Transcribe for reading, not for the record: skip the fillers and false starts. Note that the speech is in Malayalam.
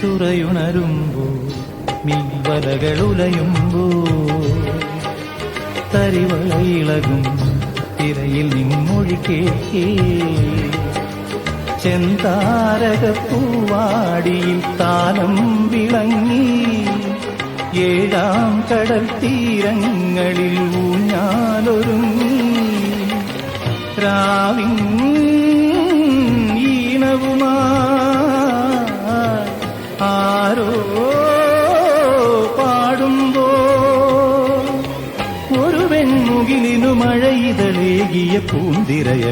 തുറയുണരുമ്പോൾ മീൻവലകളുലയുമ്പോൾ തരിവളയിളകും തിരയിൽ നിൻമൊഴി കേൾക്കേ ചെന്താരകപ്പൂവാടിയിൽ താലം വിളങ്ങി ഏഴാം കടൽ തീരങ്ങളിൽ ഊഞ്ഞാലൊരുങ്ങി രാവിൻ ഈണവുമാ ആരോ പാടുമ്പോ ഒരു വെൺമുകിലിനു മഴയിതളേകിയ പൂന്തിരയ